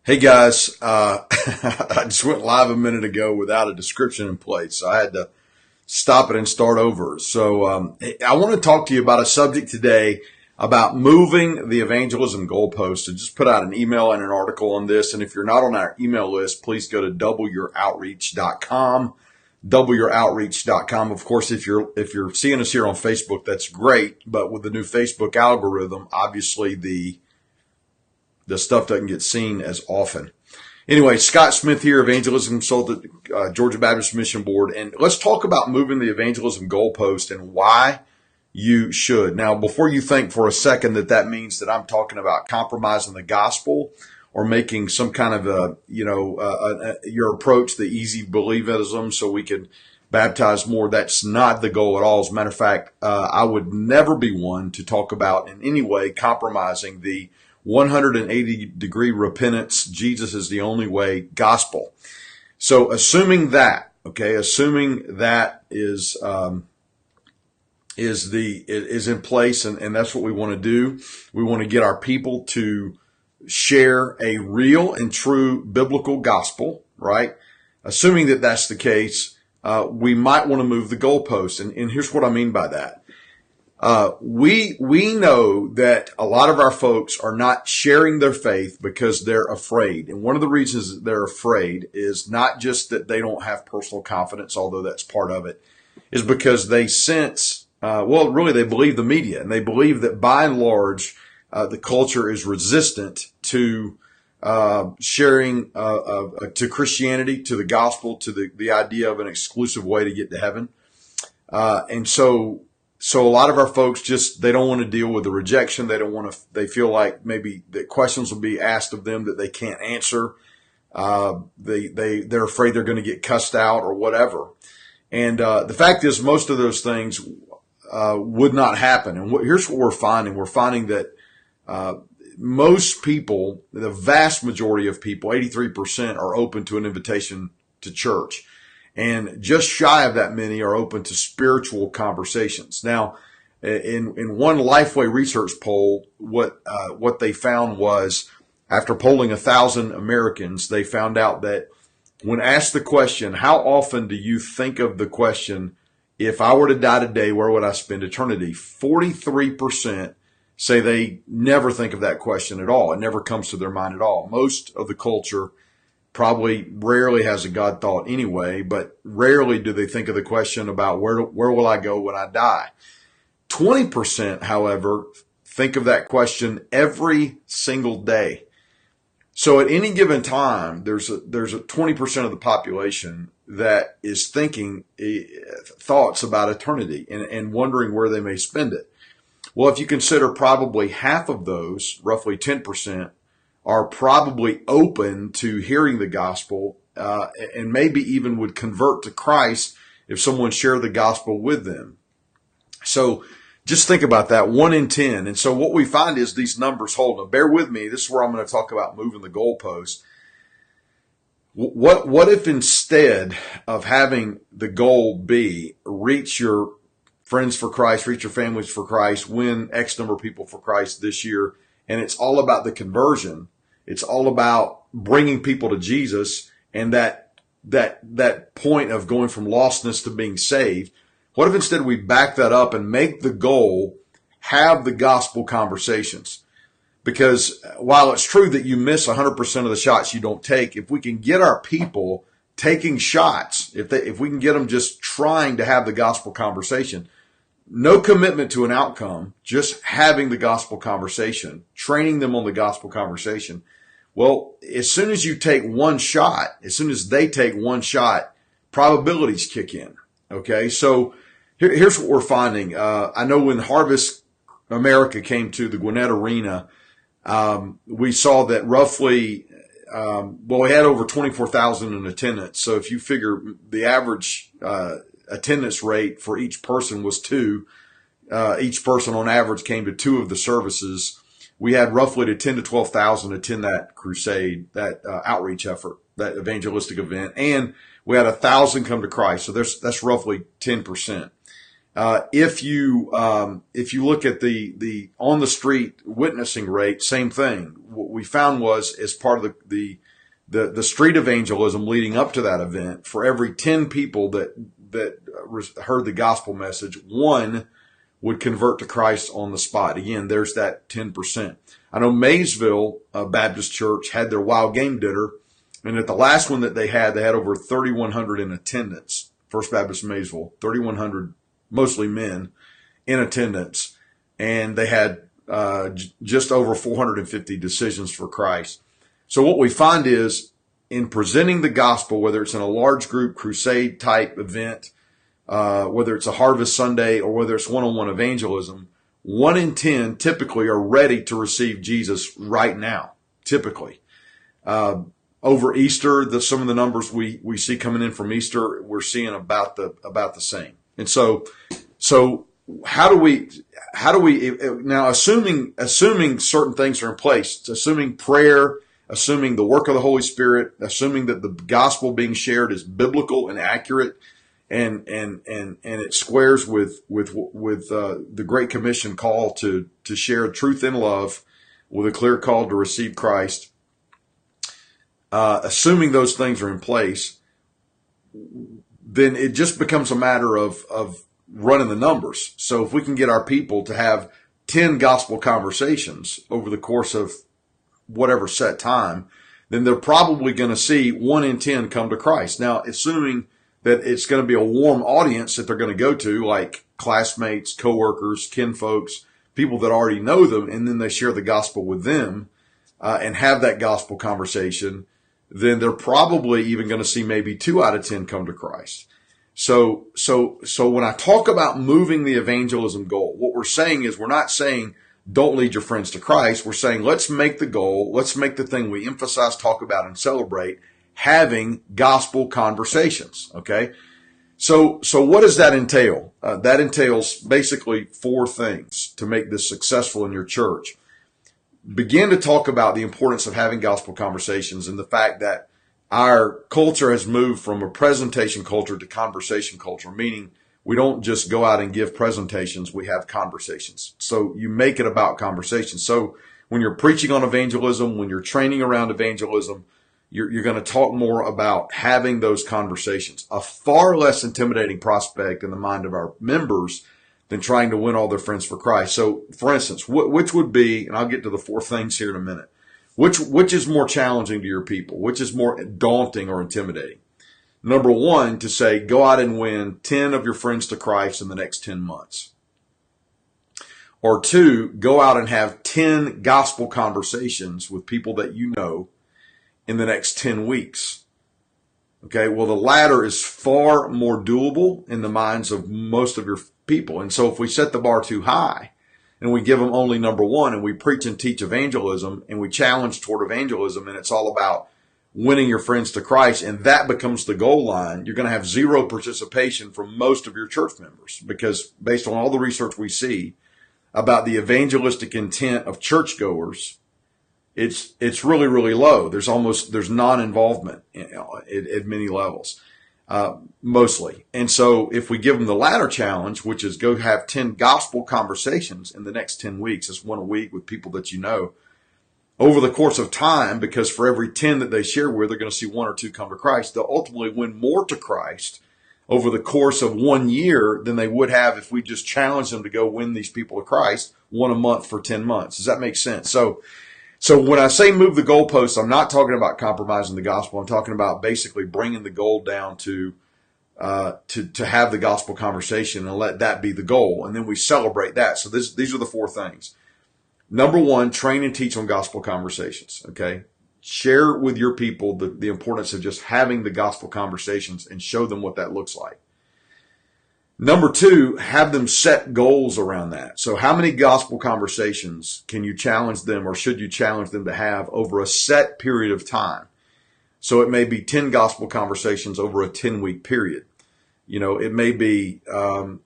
Hey guys, I just went live a minute ago without a description in place, so I had to stop it and start over. I want to talk to you about a subject today about moving the evangelism goalpost. I just put out an email and an article on this, and if you're not on our email list, please go to doubleyouroutreach.com, doubleyouroutreach.com. Of course, if you're seeing us here on Facebook, that's great, but with the new Facebook algorithm, obviously the stuff doesn't get seen as often. Anyway, Scott Smith here, evangelism consultant, Georgia Baptist Mission Board. And let's talk about moving the evangelism goalpost and why you should. Now, before you think for a second that means that I'm talking about compromising the gospel or making some kind of your approach the easy believism so we can baptize more, that's not the goal at all. As a matter of fact, I would never be one to talk about in any way compromising the 180-degree repentance, Jesus is the only way gospel. So assuming that is in place, and that's what we want to do. We want to get our people to share a real and true biblical gospel, right? Assuming that that's the case, we might want to move the goalpost, and here's what I mean by that. We know that a lot of our folks are not sharing their faith because they're afraid. And one of the reasons that they're afraid is not just that they don't have personal confidence, although that's part of it, is because they sense, really they believe the media, and they believe that by and large, the culture is resistant to sharing to Christianity, to the gospel, to the idea of an exclusive way to get to heaven. So a lot of our folks they don't want to deal with the rejection. They feel like maybe the questions will be asked of them that they can't answer. They're afraid they're going to get cussed out or whatever. And, the fact is most of those things, would not happen. And here's what we're finding. We're finding that, most people, the vast majority of people, 83% are open to an invitation to church. And just shy of that many are open to spiritual conversations. Now, in one Lifeway research poll, what they found was, after polling 1,000 Americans, they found out that when asked the question, how often do you think of the question, if I were to die today, where would I spend eternity? 43% say they never think of that question at all. It never comes to their mind at all. Most of the culture probably rarely has a God thought anyway, but rarely do they think of the question about where will I go when I die. 20%, however, think of that question every single day. So at any given time, there's a 20% of the population that is thinking thoughts about eternity and wondering where they may spend it. Well, if you consider probably half of those, roughly 10%, are probably open to hearing the gospel, and maybe even would convert to Christ if someone shared the gospel with them. So just think about that, 1 in 10. And so what we find is these numbers hold. Now, bear with me. This is where I'm going to talk about moving the goalpost. What if instead of having the goal be reach your friends for Christ, reach your families for Christ, win X number of people for Christ this year, and it's all about the conversion. It's all about bringing people to Jesus and that point of going from lostness to being saved. What if instead we back that up and make the goal have the gospel conversations? Because while it's true that you miss 100% of the shots you don't take, if we can get our people taking shots, if we can get them just trying to have the gospel conversation, no commitment to an outcome, just having the gospel conversation, training them on the gospel conversation. Well, as soon as you take one shot, as soon as they take one shot, probabilities kick in. Okay. So here's what we're finding. I know when Harvest America came to the Gwinnett Arena, we saw that roughly, we had over 24,000 in attendance. So if you figure the average, attendance rate for each person was 2, each person on average came to 2 of the services. We had roughly 10 to 12,000 attend that crusade, that outreach effort, that evangelistic event, and we had 1,000 come to Christ. So that's roughly 10%. If you look at the on the street witnessing rate, same thing. we found was, as part of the street evangelism leading up to that event, for every 10 people that heard the gospel message, one would convert to Christ on the spot. Again, there's that 10%. I know Maysville Baptist Church had their wild game dinner, and at the last one that they had over 3,100 in attendance. First Baptist Maysville, 3,100, mostly men, in attendance, and they had just over 450 decisions for Christ. So what we find is, in presenting the gospel, whether it's in a large group crusade type event, whether it's a Harvest Sunday, or whether it's one-on-one evangelism, 1 in 10 typically are ready to receive Jesus right now, typically. Over Easter, some of the numbers we see coming in from Easter, we're seeing about the same. And so how do we now, assuming certain things are in place, assuming prayer, assuming the work of the Holy Spirit, assuming that the gospel being shared is biblical and accurate, and it squares with the Great Commission call to share truth in love, with a clear call to receive Christ. Assuming those things are in place, then it just becomes a matter of running the numbers. So if we can get our people to have 10 gospel conversations over the course of whatever set time, then they're probably going to see 1 in 10 come to Christ. Now, assuming that it's going to be a warm audience that they're going to go to, like classmates, coworkers, kinfolks, people that already know them, and then they share the gospel with them, and have that gospel conversation, then they're probably even going to see maybe 2 out of 10 come to Christ. So when I talk about moving the evangelism goal, what we're saying is, we're not saying don't lead your friends to Christ. We're saying, let's make the goal, let's make the thing we emphasize, talk about, and celebrate, having gospel conversations. Okay. So what does that entail? That entails basically 4 things to make this successful in your church. Begin to talk about the importance of having gospel conversations, and the fact that our culture has moved from a presentation culture to conversation culture, meaning we don't just go out and give presentations, we have conversations. So you make it about conversation. So when you're preaching on evangelism, when you're training around evangelism, you're going to talk more about having those conversations. A far less intimidating prospect in the mind of our members than trying to win all their friends for Christ. So, for instance, which would be, and I'll get to the 4 things here in a minute, which is more challenging to your people? Which is more daunting or intimidating? Number 1, to say, go out and win 10 of your friends to Christ in the next 10 months. Or 2, go out and have 10 gospel conversations with people that you know in the next 10 weeks. Okay, well, the latter is far more doable in the minds of most of your people. And so if we set the bar too high, and we give them only number 1, and we preach and teach evangelism, and we challenge toward evangelism, and it's all about winning your friends to Christ, and that becomes the goal line, you're going to have 0 participation from most of your church members, because based on all the research we see about the evangelistic intent of churchgoers, it's really, really low. There's non-involvement at many levels. Mostly. And so if we give them the latter challenge, which is go have 10 gospel conversations in the next 10 weeks, it's 1 a week with people that you know, over the course of time, because for every 10 that they share with, they're going to see 1 or 2 come to Christ. They'll ultimately win more to Christ over the course of 1 year than they would have if we just challenged them to go win these people to Christ 1 a month for 10 months. Does that make sense? So when I say move the goalposts, I'm not talking about compromising the gospel. I'm talking about basically bringing the goal down to have the gospel conversation and let that be the goal. And then we celebrate that. So these are the 4 things. Number 1, train and teach on gospel conversations. Okay. Share with your people the importance of just having the gospel conversations and show them what that looks like. Number 2, have them set goals around that. So how many gospel conversations can you challenge them, or should you challenge them to have over a set period of time? So it may be 10 gospel conversations over a 10-week period. You know, it may be 2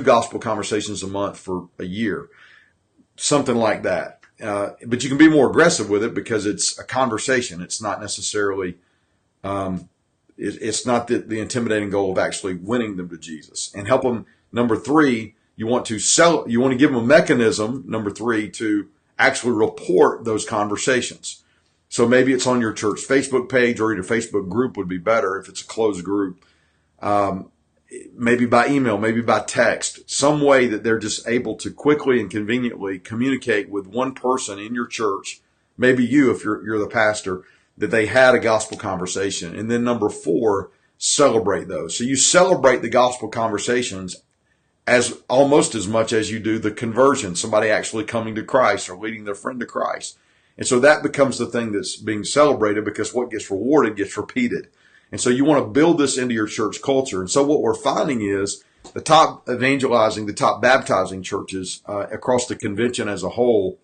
gospel conversations a month for a year, something like that. But you can be more aggressive with it because it's a conversation. It's not necessarily, it's not the intimidating goal of actually winning them to Jesus, and help them. Number 3, you want to give them a mechanism, number 3, to actually report those conversations. So maybe it's on your church Facebook page, or your Facebook group would be better if it's a closed group. Maybe by email, maybe by text, some way that they're just able to quickly and conveniently communicate with one person in your church, maybe you, if you're the pastor, that they had a gospel conversation. And then number 4, celebrate those. So you celebrate the gospel conversations as almost as much as you do the conversion, somebody actually coming to Christ or leading their friend to Christ. And so that becomes the thing that's being celebrated, because what gets rewarded gets repeated. And so you want to build this into your church culture. And so what we're finding is the top evangelizing, the top baptizing churches across the convention as a whole,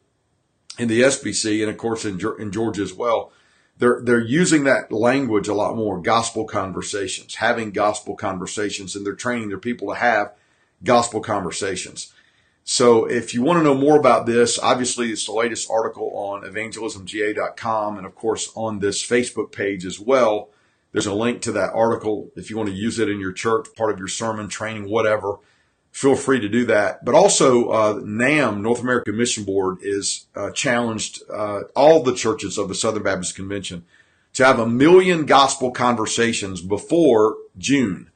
in the SBC, and of course in Georgia as well, they're using that language a lot more, gospel conversations, having gospel conversations, and they're training their people to have gospel conversations. So if you want to know more about this, obviously it's the latest article on evangelismga.com, and of course on this Facebook page as well. There's a link to that article if you want to use it in your church, part of your sermon, training, whatever. Feel free to do that. But also NAM, North American Mission Board, is challenged all the churches of the Southern Baptist Convention to have 1 million gospel conversations before June,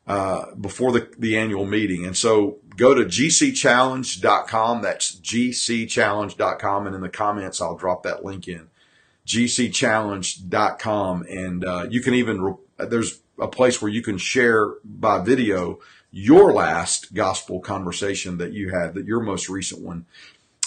before the annual meeting. And so go to gcchallenge.com. That's gcchallenge.com. And in the comments, I'll drop that link in. gcchallenge.com. And you can even, there's a place where you can share by video your last gospel conversation that you had, that your most recent one.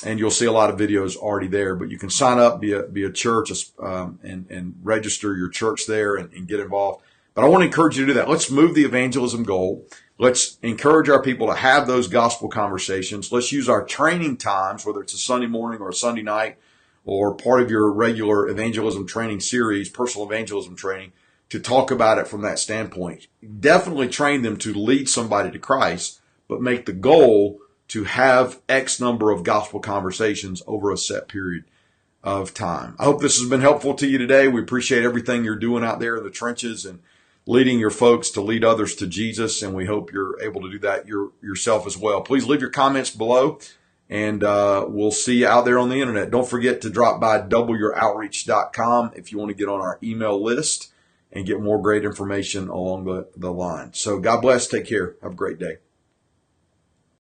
And you'll see a lot of videos already there, but you can sign up, be a church, and register your church there and get involved. But I want to encourage you to do that. Let's move the evangelism goal. Let's encourage our people to have those gospel conversations. Let's use our training times, whether it's a Sunday morning or a Sunday night, or part of your regular evangelism training series, personal evangelism training, to talk about it from that standpoint. Definitely train them to lead somebody to Christ, but make the goal to have X number of gospel conversations over a set period of time. I hope this has been helpful to you today. We appreciate everything you're doing out there in the trenches and leading your folks to lead others to Jesus, and we hope you're able to do that yourself as well. Please leave your comments below, and we'll see you out there on the internet. Don't forget to drop by doubleyouroutreach.com if you want to get on our email list and get more great information along the line. So God bless. Take care. Have a great day.